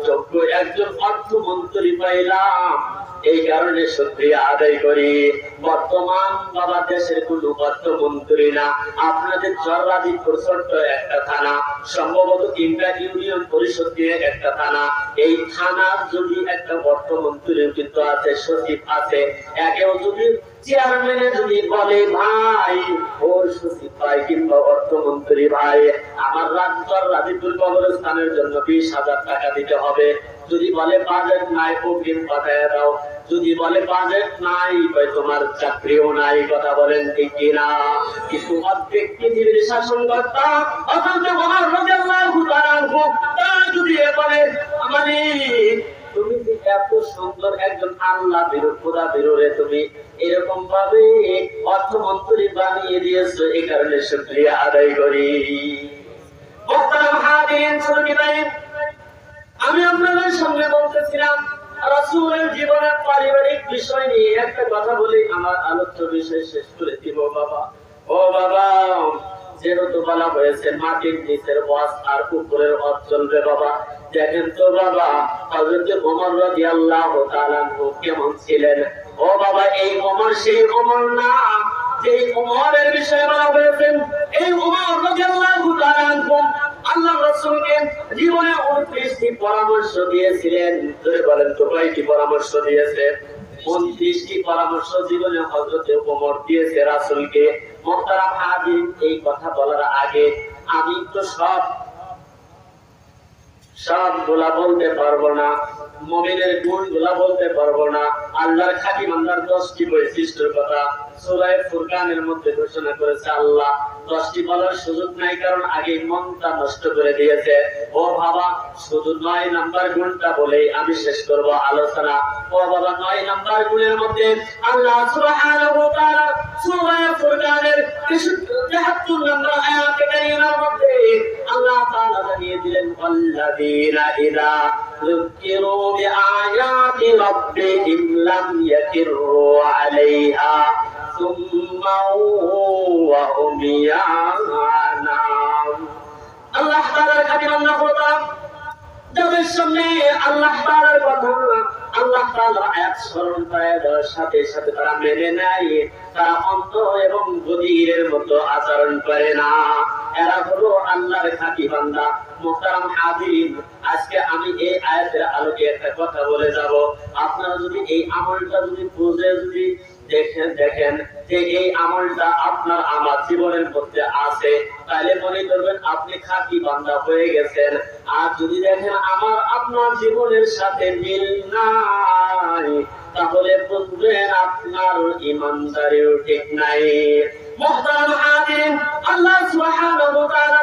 যোগ্য একজন অর্থমন্ত্রী পাইলাম, এই কারণে শুকরিয়া আদায় করি। বর্তমান বাবা দেশের কোন অর্থমন্ত্রী না, আপনাদের জল্লাদিপুর ছোট্ট একটা থানা, সম্ভবত 3টা ইউনিয়ন পরিষদ দিয়ে একটা থানা, এই থানার যদি একটা অর্থমন্ত্রী কিন্তু আছে, সচিব আছে, একেও যদি চেয়ারম্যানে যদি বলে ভাই ওর সচিব ভাই কিংবা অর্থমন্ত্রী ভাই আমার রাজিপুর কবরস্থানের জন্য 20,000 টাকা দিতে হবে, যদি বলে বাজেট নাই অগ্রিম পাঠায় দাও, যদি বলে বাজেট নাই ভাই তোমার চাকরিও নাই। কথা বলেন ঠিক কিনা? কিন্তু অর্ধেক পৃথিবীর শাসনকর্তা অথচ ওমর রাদিয়াল্লাহু তাআলা আনহু তারা যদি বলে আমাদের তুমি যে এত সুন্দর একজন আল্লাহ বিরু খোদা বিরুরে তুমি এরকম ভাবে অর্থমন্ত্রী বানিয়ে দিয়েছো, এই কারণে শুকরিয়া আদায় করি। মুহতারাম হাজিরিন, শুনুন, আমি আপনাদের সামনে বলতেছিলাম রাসূলের জীবনের পারিবারিক বিষয় নিয়ে একটা কথা বলি, আমার আলোচ্য বিষয় শেষ করে দিব বাবা। ও বাবা, যেহেতু বলা হয়েছে মাটির নিচের ওয়াজ আর উপরের ওয়াজ চলবে বাবা, দেখেন তো বাবা হযরত ওমর রাদিয়াল্লাহু তাআলা আনহু কেমন ছিলেন। ও বাবা, এই ওমর সেই ওমর না যে ওমরের বিষয়ে বলা হয়েছে। এই ওমর রাদিয়াল্লাহু তাআলা আনহু আল্লাহ রাসূলকে জীবনে 29টি পরামর্শ দিয়েছিলেন। ধরে বলেন তো কয়টি পরামর্শ দিয়েছে? 29টি পরামর্শ জীবনে হযরত ওমর দিয়েছে রাসূলকে। মুহতারাম হাজির, এই কথা বলার আগে আমি তো সবগুলা বলতে পারবো না, মুমিনের গুণগুলা বলতে পারবো না, আল্লাহর খাঁটি বান্দার 10টি বৈশিষ্ট্যের কথা সূরা ফুরকানের মধ্যে ঘোষণা করেছে আল্লাহ। 10টি বলার সুযোগ নাই, কারণ আগে মনটা নষ্ট করে দিয়েছে। ও বাবা, শুধু 9 নাম্বার গুণটা বলেই আমি শেষ করব আলোচনা। ও বাবা, 9 নাম্বার গুণের মধ্যে আল্লাহ সুবহানাহু ওয়া তাআলা সূরা ফুরকানের 73 নম্বর আয়াতে কারিমার মধ্যে আল্লাহ তাআলা জানিয়ে দিলেন, আল্লাযীনা ইযা যুকিরু বিআয়াতি রাব্বিহিম লাম ইয়াকিরু আলাইহা সুম্মা ওয়া হুম ইয়ানাম। আল্লাহ তাআলার খাঁটি বান্দা হলো যারা তাদের সামনে আল্লাহ তাআলার কথা, আল্লাহ তাআলার আয়াত স্মরণ করে দেওয়ার সাথে সাথে তারা মেনে নেয়, তারা অন্ধ এবং বধিরের মতো আচরণ করে না। এরা হলো আল্লাহর খাঁটি বান্দা। মুহতারাম হাজিরিন, আজকে আমি এই আয়াতের আলোকে একটা কথা বলে যাব। আপনারা যদি এই আমলটা যদি বুঝে যদি দেখেন যে এই আমলটা আপনার আমার জীবনের মধ্যে আছে, তাহলে মনে করবেন আপনি খাঁটি বান্দা হয়ে গেছেন। আর যদি দেখেন আমার আপনার জীবনের সাথে মিল নাই, তাহলে বুঝবেন আপনার ঈমানদারিও ঠিক নাই। মুহতারাম হাজিরিন, আল্লাহ সুবহানাহু ওয়া তাআলা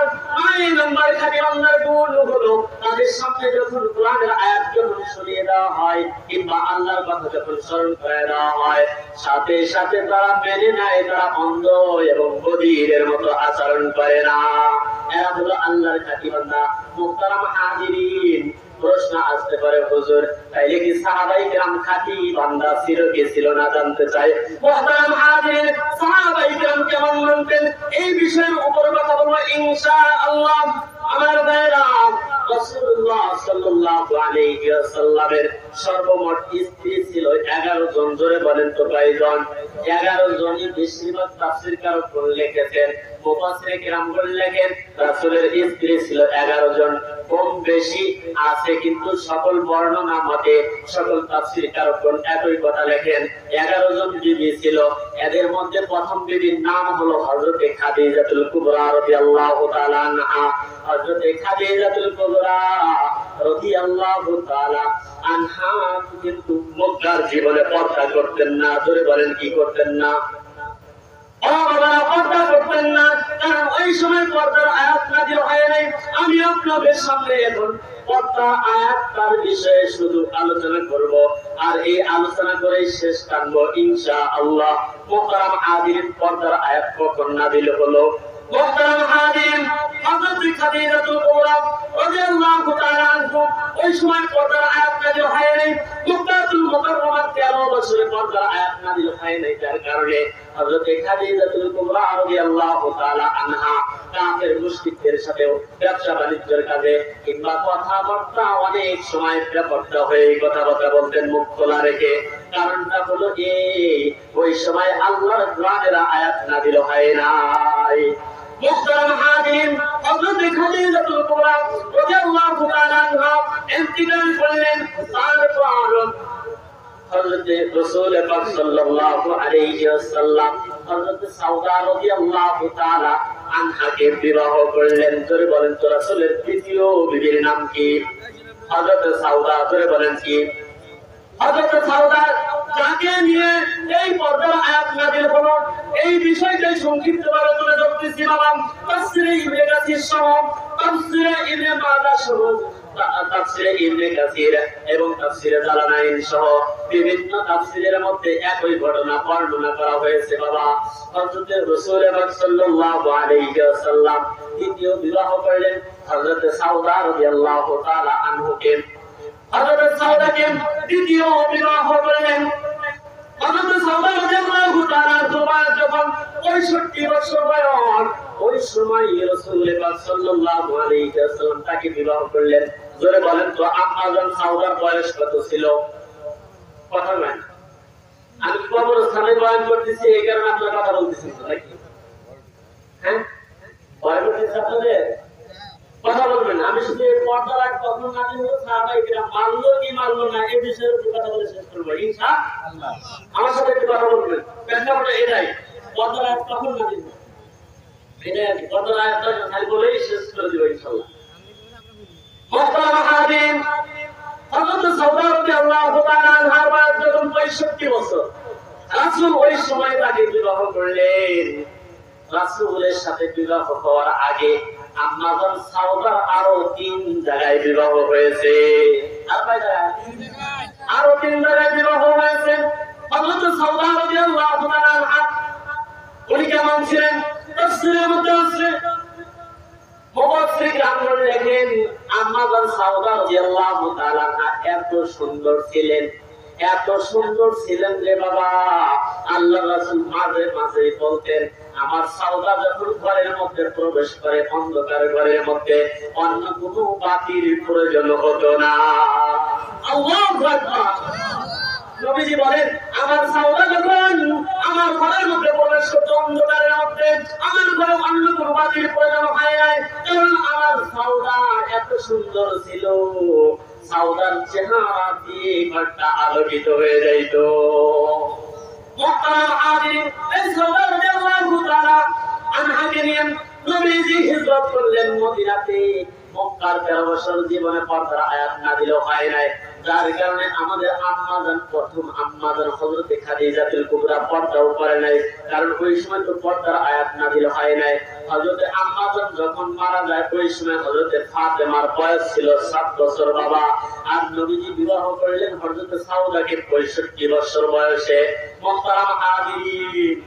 এই নাম্বার খাঁটি বান্দার গুণ হলো তাদের সামনে যখন কোরআনের আয়াত যখন শুনিয়ে দেওয়া হয় কিংবা আল্লাহর কথা যখন স্মরণ করে দেওয়া হয়, সাথে সাথে তারা মেনে নেয়, তারা অন্ধ এবং বধিরের মতো আচরণ করে না। এরা হলো আল্লাহর খাঁটি বান্দা। মুহতারাম হাজিরিন, প্রশ্ন আসতে পারে, হুজুর তাইলে কি সাহাবায়ে কেরাম খাঁটি বান্দা ছিল কি ছিল না জানতে চাই। মুহতারাম হাজিরিন, সাহাবায়ে কেরাম কেমন মানতেন এই বিষয়ের উপর কথা বলবো ইনশাআল্লাহ। আমার ভাইরা, রাসূলুল্লাহ সাল্লাল্লাহু আলাইহি ওয়াসাল্লামের সর্বমোট স্ত্রী ছিল 11 জন। জোরে বলেন তো কয়জন? 11 জনই বেশিরভাগ তাফসীরকারগণ লিখেছেন, মুফাসসিরে কেরামগণ লেখেন রাসূলের স্ত্রী ছিল 11 জন। কম বেশি আছে, কিন্তু সকল বর্ণনা মতে সকল তাফসীরকারগণ একই কথা লেখেন, 11 জন বিবি ছিল। এদের মধ্যে প্রথম বিবির নাম হলো হযরতে খাদিজাতুল কুবরা রাদিয়াল্লাহু তাআলা আনহা। হযরতে খাদিজাতুল কুবরা রাদিয়াল্লাহু তাআলা আনহা কিন্তু মক্কার জীবনে পর্দা করতেন না। জোরে বলেন কি করতেন না? পর্দা করতেন না, কারণ ওই সময় পর্দার আয়াত নাযিল হয় নাই। আমি আপনাদের সামনে এখন পর্দা আয়াত তার বিষয়ে শুধু আলোচনা করব, আর এই আলোচনা করে শেষ টানবো ইনশাআল্লাহ। মুহতারাম হাজিরিন, পর্দার আয়াত কখন নাযিল হলো? মুহতারাম হাজিরিন, হযরত খাদিজাতুল কুবরা রাদিয়াল্লাহু তাআলা আনহা ওই সময় পর্দার আয়াত নাযিল হয় নাই। মক্কাতুল মুকাররমা 13 বছরে পর্দার আয়াত নাযিল হয় নাই, যার কারণে হযরত খাদিজাতুল কুবরা রাদিয়াল্লাহু তাআলা আনহা কাফের মুশরিকদের সাথে ব্যবসা বাণিজ্যের কাজে কিংবা কথাবার্তা অনেক সময় বেপরোয়া হয়ে কথাবার্তা বলতেন মুখ খোলা রেখে। কারণটা হলো এই, ওই সময় আল্লাহর কোরআনের আয়াত নাযিল হয় নাই। মুহতারাম হাজিরিন, হযরত খাদিজাতুল কুবরা রাদিয়াল্লাহু তাআলা আনহা ইন্তিকাল করলেন। তারপর হযরত রাসূল পাক সাল্লাল্লাহু আলাইহি ওয়াসাল্লাম হযরত সাউদা রাদিয়াল্লাহু তাআলা আনহাকে বিবাহ করলেন। জোরে বলেন তো রাসূলের দ্বিতীয় বিবির নাম কি? হযরত সাউদা। জোরে বলেন কি? হযরত সাউদা, যাকে নিয়ে এই পর্দার আয়াত নাযিল হলো, এই বিষয়টাই সংক্ষিপ্তভাবে তুলে ধরতেছি বাবা। তাফসীরে ইবনে কাসীর সহ, তাফসীরে ইবনে মাজাহ সহ, তাফসীরে ইবনে কাসীর এবং তাফসীরে জালালাইন সহ বিভিন্ন তাফসীরের মধ্যে একই ঘটনা বর্ণনা করা হয়েছে বাবা। হযরত রাসূল পাক সাল্লাল্লাহু আলাইহি ওয়াসাল্লাম দ্বিতীয় বিবাহ করলেন হযরত সাউদা রাদিয়াল্লাহু তাআলা আনহুকে। হযরত সাউদাকে দ্বিতীয় বিবাহ করলেন। হযরত সাউদা রাদিয়াল্লাহু তাআলা যখন 65 বছর বয়স, ওই সময় রাসূল পাক সাল্লাল্লাহু আলাইহি ওয়াসাল্লাম তাকে বিবাহ করলেন। জোরে বলেন তো আম্মা জান সাউদার বয়স কত ছিল? কথা বলেন। আমি কবরস্থানে বয়ান করতেছি, এই কারণে আপনারা কথা বলতেছেন নাকি? হ্যাঁ, বয়ান করতেছি আপনাদের কথা বলবেন। আমি শুধু এই পর্দার আয়াত কখন নাযিল হলো, সাহাবায়ে কেরাম মানলো কি মানলো না এই বিষয়ে একটু কথা বলে শেষ করব ইনশাআল্লাহ। আমার সাথে একটু কথা বলবেন। প্রেক্ষাপট এটাই, পর্দার আয়াত কখন নাযিল হলো, এটাই আর কি। পর্দার আয়াত খালি বলেই শেষ করে দিব ইনশাআল্লাহ। মুহতারাম হাজিরিন, হযরত সাউদা রাদিয়াল্লাহু তাআলা আনহার বয়স যখন 65 বছর, রাসূল ওই সময় তাকে বিবাহ করলেন। রাসূলের সাথে বিবাহ হওয়ার আগে আম্মা জান সাউদার আরো 3 জায়গায় বিবাহ হয়েছে। আর কয় জায়গায়? আরো 3 জায়গায় বিবাহ হয়েছে। হযরত সাউদা রাদিয়াল্লাহু তাআলা আনহা উনি কেমন ছিলেন? তাফসীরের মধ্যে আছে, মুফাসসির কেরামগণ লেখেন আম্মা জান সাউদা রাদিয়াল্লাহু তাআলা আনহা এত সুন্দর ছিলেন, এত সুন্দর ছিলেন রে বাবা, আল্লাহ রাসূল মাঝে মাঝে বলতেন, আমার সাউদা যখন ঘরের মধ্যে প্রবেশ করে অন্ধকার ঘরের মধ্যে অন্য কোনো বাতির প্রয়োজন হতো না। আল্লাহু আকবার। নবীজি বলেন, আমার সাউদা যখন আমার ঘরের মধ্যে প্রবেশ করতো অন্ধকারের মধ্যে আমার ঘরে অন্য কোনো বাতির প্রয়োজন হয় নাই, কারণ আমার সাউদা এত সুন্দর ছিল, সাউদার চেহারা দিয়ে ঘরটা আলোকিত হয়ে যাইত। মুহতারাম হাজিরিন, এই সাউদা রাদিয়াল্লাহু তাআলা আনহাকে নিয়ে নবীজি হিজরত করলেন মদিনাতে। মক্কার 13 বছর জীবনে পর্দার আয়াত নাযিল হয় নাই, যার কারণে আমাদের আম্মাজান প্রথম আম্মাজান হযরত খাদিজাতুল কুবরা পর্দাও করে নাই, কারণ ওই সময় তো পর্দার আয়াত নাযিল হয় নাই। হযরত আম্মাজান যখন মারা যায় ওই সময় হযরত ফাতেমার বয়স ছিল 7 বছর বাবা, আর নবীজি বিবাহ করলেন হযরত সাউদাকে 65 বছর বয়সে। মুহতারাম হাজিরিন,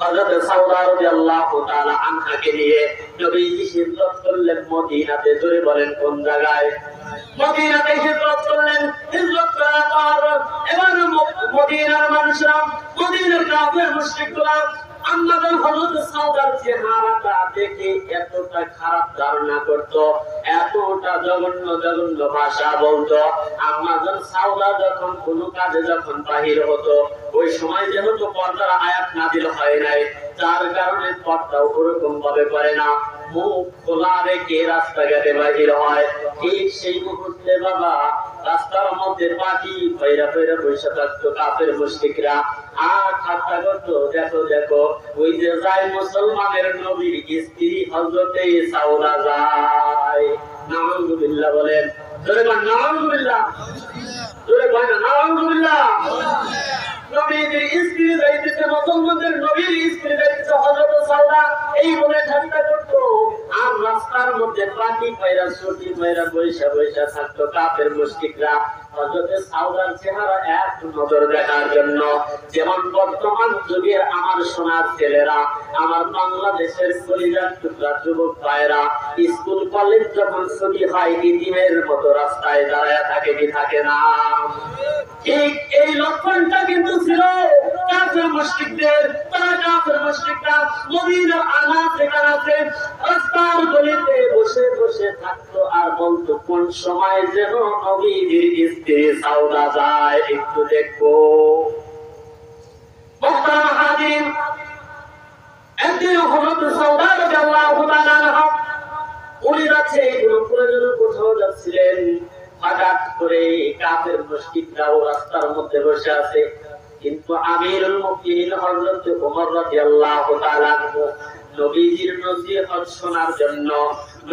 হযরত সাউদা রাদিয়াল্লাহু তাআলা আনহাকে নিয়ে নবীজি হিজরত করলেন মদিনাতে। জোরে বলেন কোন জায়গায়? মদিনাতে হিজরত করলেন। হিজরত করার পর এবার মদিনার মানুষরা, মদিনার কাফের মুশরিকরা আমাদের হযরত সাউদার চেহারাটা দেখে এতটা খারাপ ধারণা করত, এতটা জঘন্য জঘন্য ভাষা বলতো। আমাদের সাউদা যখন কোনো কাজে যখন বাহির হতো ওই সময় যেহেতু পর্দার আয়াত নাযিল হয় নাই, যার কারণে পর্দাও ওরকম ভাবে করে না, মুখ খোলা রেখে রাস্তাঘাটে বাহির হয়। ঠিক সেই মুহূর্তে বাবা রাস্তার মধ্যে পাখি ফেরা ফেরা বসে থাকতো কাফের মুশরিকরা, আর ঠাট্টা করতো, দেখো দেখো ওই যে যায় মুসলমানের নবীর স্ত্রী হযরতে সাউদা যায়। নাউযুবিল্লাহ বলেন, জোরে বলেন নাউযুবিল্লাহ, জোরে বলেন নাউযুবিল্লাহ। নবীর স্ত্রী যাইতেছে, মুসলমানদের নবীর স্ত্রী যাইতেছে হযরত সাউদা, এই বলে ঠাট্টা করতো। আর রাস্তার মধ্যে পাখি ফেরা ছুটি ফেরা বৈশা বৈশা থাকতো কাফের মুশরিকরা হযরত সাউদার চেহারা এক নজর দেখার জন্য। যেমন বর্তমান যুগের আমার সোনার ছেলেরা, আমার বাংলাদেশের কলিজার টুকরা যুবক ভাইরা স্কুল কলেজ যখন ছুটি হয় ইতিমের মতো রাস্তায় দাঁড়ায় থাকে কি থাকে না? ঠিক এই লক্ষণটা কিন্তু ছিল কাফের মুশরিকদের। তারা কাফের মুশরিকরা মদিনার আনাচে কানাচে রাস্তার গলিতে বসে বসে থাকতো আর বলতো, কোন সময় যেন নবীর স্ত্রী সাউদা যায় একটু দেখবো। মুহতারাম হাজিরিন, একদিন হযরত সাউদা রাদিয়াল্লাহু তাআলা আনহা উনি যাচ্ছে কোনো প্রয়োজনে কোথাও যাচ্ছিলেন, হঠাৎ করে কাফের মুশরিকরাও রাস্তার মধ্যে বসে আছে, কিন্তু আমিরুল মুমিনিন হযরত ওমর রাদিয়াল্লাহু তাআলা নবীজির নসিহত শোনার জন্য,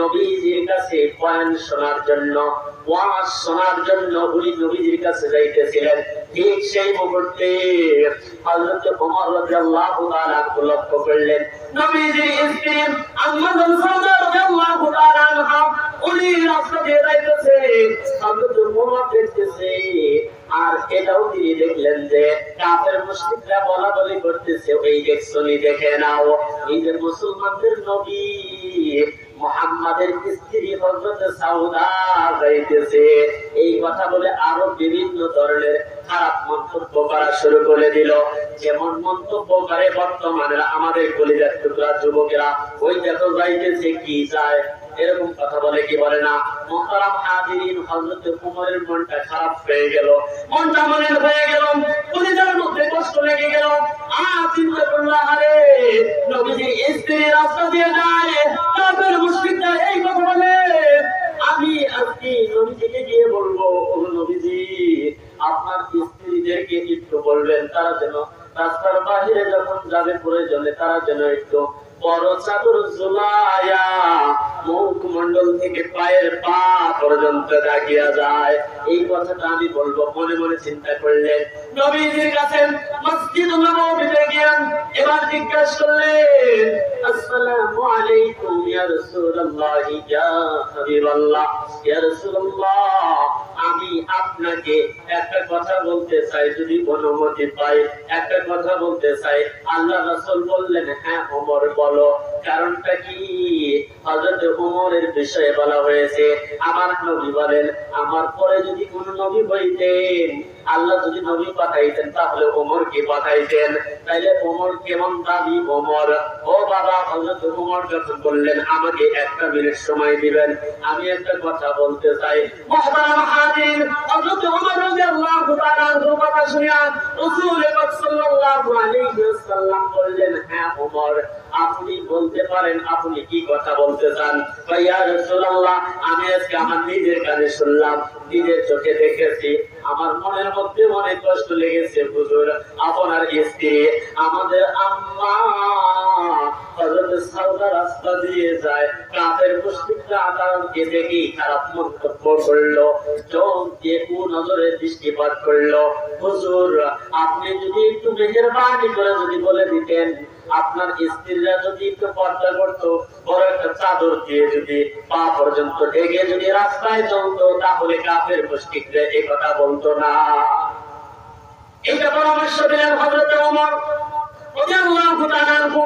নবীজির কাছে বয়ান শোনার জন্য, ওয়াজ শোনার জন্য উনি নবীজির কাছে যাইতেছিলেন। ঠিক সেই মুহূর্তে হযরত ওমর রাদিয়াল্লাহু তাআলা লক্ষ্য করলেন নবীজির স্ত্রী আম্মা সাউদা রাদিয়াল্লাহু তাআলা আনহা উনি রাস্তা দিয়ে যাইতেছে, হযরত ওমর দেখতেছে। আর এটাও তিনি দেখলেন যে কাফের মুশরিকরা বলা বলি করতেছে, ওই দেখছনি দেখে নাও, এই যে মুসলমানদের নবী মুহাম্মাদের স্ত্রী হযরত সাউদা যাইতেছে। এই কথা বলে আরো বিভিন্ন ধরনের খারাপ মন্তব্য করা শুরু করে দিল। যেমন মন্তব্য করে বর্তমানে আমাদের কলিজার টুকরা যুবকেরা, ওই দেখো যাইতেছে কি যায়, এরকম কথা বলে কি বলে না? মুহতারাম হাজিরিন, হযরত ওমরের মনটা খারাপ হয়ে গেল, মনটা মলিন হয়ে গেল, কলিজার মধ্যে কষ্ট লেগে গেল। আর চিন্তা করল, আরে নবীজি স্ত্রী রাস্তা দিয়ে যায়, কাফের মুশরিকরা এই কথা বলে, আমি আজকে নবীজিকে গিয়ে বলবো, ও নবীজি আপনার স্ত্রীদেরকে একটু বলবেন তারা যেন রাস্তার বাহিরে যখন যাবে প্রয়োজনে তারা যেন একটু বড় চাদর ঝুলায়া মুখমণ্ডল থেকে পায়ের পা পর্যন্ত ঢাকিয়া যায়। এই কথাটা আমি বলবো মনে মনে চিন্তা করলেন। নবীজির কাছে মসজিদ নববীতে গিয়ে এবার জিজ্ঞাসা করলেন, আসসালামু আলাইকুম ইয়া রাসূলুল্লাহ ইয়া হাবিবাল্লাহ ইয়া রাসূলুল্লাহ আমি আপনাকে একটা কথা বলতে চাই যদি অনুমতি পাই একটা কথা বলতে চাই আল্লাহ রাসূল বললেন হ্যাঁ ওমর বলো কারণটা কি হযরত ওমরের বিষয়ে বলা হয়েছে আমার নবী বলেন আমার পরে যদি কোন নবী হইতেন আল্লাহ যদি নবী পাঠাইতেন তাহলে ওমরকে পাঠাইতেন তাইলে ওমর কেমন দাবি ওমর ও বাবা হযরত ওমর যখন বললেন আমাকে একটা মিনিট সময় দিবেন আমি একটা কথা বলতে চাই মুহতারাম হাজির হযরত ওমর রাদিয়াল্লাহু তাআলা কথা শুনে রাসূল পাক সাল্লাল্লাহু আলাইহি ওয়াসাল্লাম বললেন হ্যাঁ ওমর আপনি বলতে পারেন আপনি কি কথা বলতে চান ইয়া রাসূলুল্লাহ আমি আজকে আমার নিজের কানে শুনলাম নিজের চোখে দেখেছি আমার মনের মধ্যে অনেক কষ্ট লেগেছে হুজুর আপনার স্ত্রী আমাদের আম্মা হযরত সাউদা রাস্তা দিয়ে যায় কাফের মুশরিকরা তাকে দেখে খারাপ মন্তব্য করলো চোখ দিয়ে কুনজরে দৃষ্টিপাত করলো হুজুর আপনি যদি একটু মেহেরবানি করে যদি বলে দিতেন আপনার স্ত্রীরা যদি একটু পর্দা করতো বড় একটা চাদর দিয়ে যদি পা পর্যন্ত ঢেকে যদি রাস্তায় চলতো তাহলে কাফের মুশরিকরা এই কথা বলতো না এটা পরামর্শ দিলেন হযরত ওমর রাদিয়াল্লাহু তাআলা আনহু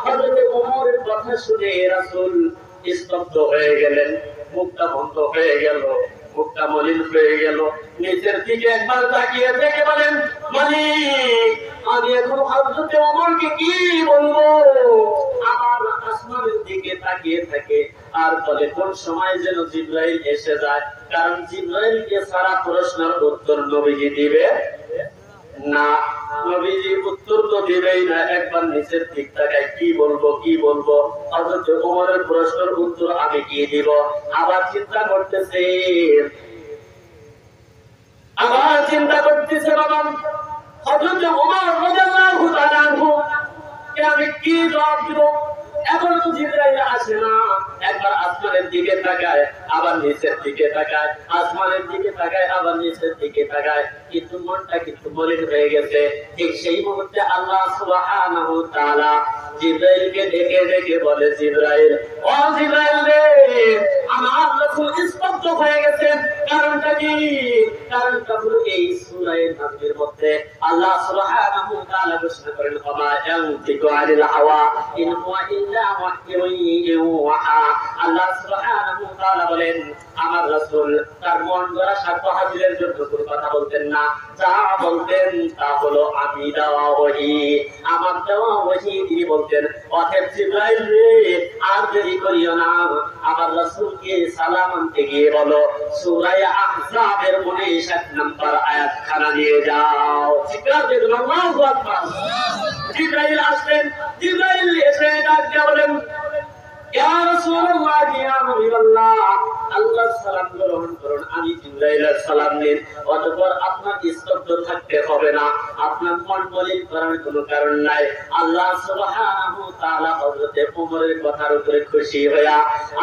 হযরত ওমরের কথা শুনে রাসূল স্তব্ধ হয়ে গেলেন মুখটা বন্ধ হয়ে গেল মুখটা মলিন হয়ে গেল নিচের দিকে একবার তাকিয়ে দেখে বলেন মালিক আমি এখন হযরত ওমরকে কি বলবো আমার আসমানের দিকে তাকিয়ে থাকে আর বলে কোন সময় যেন জিবরাইল এসে যায় কারণ জিবরাইলকে সারা প্রশ্নের উত্তর নবীজি দিবে না নবীজি উত্তর তো দিবেই না একবার নিচের দিক তাকায় কি বলবো হযরত ওমরের প্রশ্নের উত্তর আমি কি দিব আবার চিন্তা করতেছে বাবা হযরত ওমর রাদিয়াল্লাহু তাআলা আনহু আমি কি জবাব দিব এখন তো জিবরাইল আসে না একবার আসমানের দিকে তাকায় আবার নিচের দিকে তাকায় আসমানের দিকে তাকায় আবার নিচের দিকে তাকায় কিন্তু মনটা কিন্তু মলিন হয়ে গেছে ঠিক সেই মুহূর্তে আল্লাহ সুবহানাহু ওয়া তাআলা জিবরাইলকে ডেকে বলে জিবরাইল ও জিবরাইল রে আমার রাসূল স্তব্ধ হয়ে গেছে কারণটা কি কারণটা হলো এই সূরা নাজমের মধ্যে আল্লাহ সুবহানাহু ওয়া তাআলা ঘোষণা করেন ওমা ইয়ানতিকু আনিল হাওয়া ইন হুয়া ইল্লা ওয়াহয়ুন ইউহা আল্লাহ সুবহানাহু ওয়া তাআলা বলেন আমার রাসূল তার মন গড়া স্বার্থ হাসিলের জন্য কোনো কথা বলতেন না যা বলতেন তা হলো আমি দেওয়া ওহী আমার দেওয়া ওহী তিনি বলতেন অতএব জিবরাইল রে আর দেরি করিও না আমার রাসূলকে সালাম আনতে গিয়ে বলো সূরা আহজাবের 59 নম্বর আয়াত খানা নিয়ে যাও জিবরাইল বলেন আল্লাহু আকবার জিবরাইল আসলেন জিবরাইল এসে ডাক দিয়ে বলেন ইয়া রাসূলুল্লাহ ইয়া হাবিবাল্লাহ আল্লাহ সালাম গ্রহণ করুন আমি জিবরাইলের সালাম নিন অতঃপর আপনার স্তব্ধ থাকতে হবে না আপনার মন মলিন করার কোনো কারণ নাই আল্লাহ সুবহানাহু ওয়া তাআলা হযরত ওমরের কথার উপরে খুশি হয়ে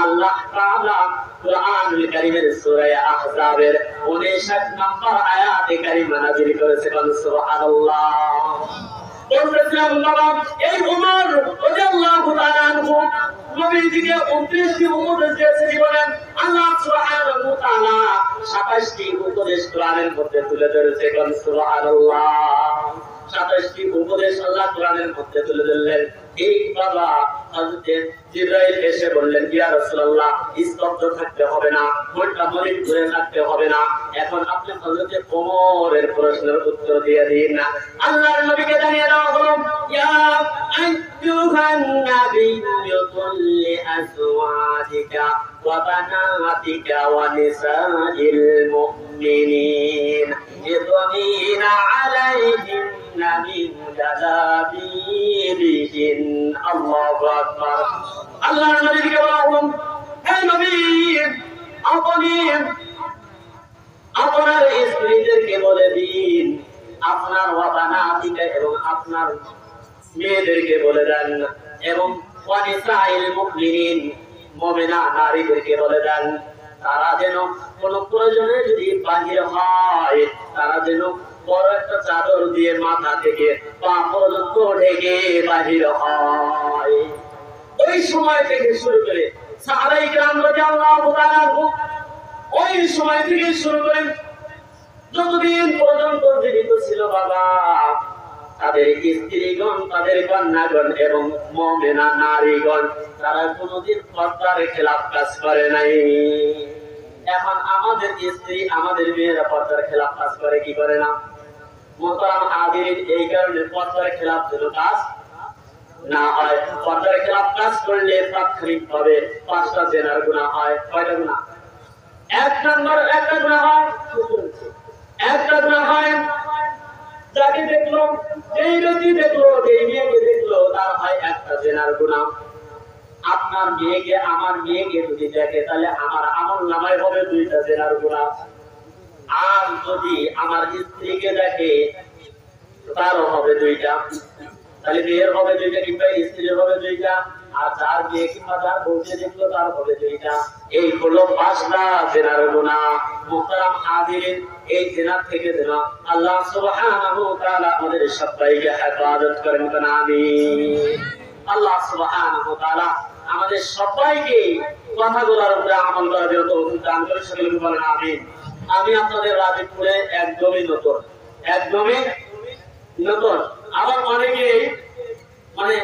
আল্লাহ তাআলা কুরআনুল কারীমের সূরা আহজাবের 59 নম্বর আয়াতে কারিমা নাযিল করেছেন সুবহানাল্লাহ বলতেছিলাম বাবা এই ওমর রাদিয়াল্লাহু তাআলা আনহু নবীজিকে 29টি উপদেশ দিয়েছেন বলেন আল্লাহ সুবহানাহু ওয়া তাআলা 27টি উপদেশ কোরআনের মধ্যে তুলে ধরেছেন সুবহানাল্লাহ 27টি উপদেশ আল্লাহ কোরআনের মধ্যে তুলে ধরলেন এই বাবা হযরত জিবরাইল এসে বললেন ইয়া রাসূলুল্লাহ স্তব্ধ থাকতে হবে না মনটা মলিন করে থাকতে হবে না এখন আপনি হযরত ওমরের প্রশ্নের উত্তর দিয়ে দিন না আল্লাহর নবীকে জানিয়ে দেওয়া হলো ইয়া আইয়ুহান নাবিয়্যু কুল্লি আজওয়াজিকা ওয়া বানাতিকা ওয়া নিসাইল মুমিনিন ইযনিনা আলাইহিন্না মিন জালাবিবিহিন আল্লাহু আকবার আল্লাহর নবীকে বলা হলো হে নবী আপনি আপনার স্ত্রীদেরকে বলে দিন আপনার ওয়াবানাতিকা এবং আপনার মেয়েদেরকে বলে দেন এবং ওয়ানিসাইল মুমিনিন মুমিনা নারীদেরকে বলে দেন তারা যেন কোন প্রয়োজনে যদি বাহির হয় তারা যেন বড় একটা চাদর দিয়ে মাথা থেকে পা পর্যন্ত ঢেকে বাহির হয়। ওই সময় থেকে শুরু করে সাহাবায়ে কেরাম রাদিয়াল্লাহু তাআলা আনহু ওই সময় থেকে শুরু করে যতদিন পর্যন্ত জীবিত ছিল বাবা, তাদের স্ত্রীগণ, তাদের কন্যাগণ এবং মুমিনা নারীগণ তারা কোনদিন পর্দার খেলাফ কাজ করে নাই। এখন আমাদের স্ত্রী, আমাদের মেয়েরা পর্দার খেলাফ কাজ করে কি করে না? মোহতারাম হাজিরিন, এই কারণে পর্দার খেলাফ যেন কাজ না হয়। পর্দার খেলাফ কাজ করলে তাৎক্ষণিকভাবে 5টা জেনার গুনাহ হয়। কয়টা গুনাহ? একটা গুনাহ হয়, একটা গুনাহ হয় যাকে দেখলো, যেই ব্যক্তি দেখলো, যেই মেয়েকে দেখলো, তার হয় একটা জেনার গুনাহ। আপনার মেয়েকে, আমার মেয়েকে যদি দেখে, তাহলে আমার আমলনামায় হবে 2টা জেনার গুনাহ। আর যদি আমার স্ত্রীকে দেখে, তারও হবে 2টা। তাহলে মেয়ের হবে 2টা কিংবা স্ত্রীর হবে 2টা। আর যার মেয়ে কিংবা যার বউকে দেখলো, তার হবে 2টা। এই হলো 5টা জেনার গুনাহ। মুহতারাম হাজিরিন, এই জেনার থেকে যেন আল্লাহ সুবহানাহু ওয়া তাআলা আমাদের সবাইকে হেফাজত করেন, কানা আমিন। আল্লাহ সুবহানাহু ওয়া তাআলা আমাদের সবাইকে কথাগুলোর উপরে আমল করার জন্য তৌফিক দান করেন, সকলে বলেন আমিন। আমি আপনাদের রাজীবপুরে একদমই নতুন। আবার অনেকেই মানে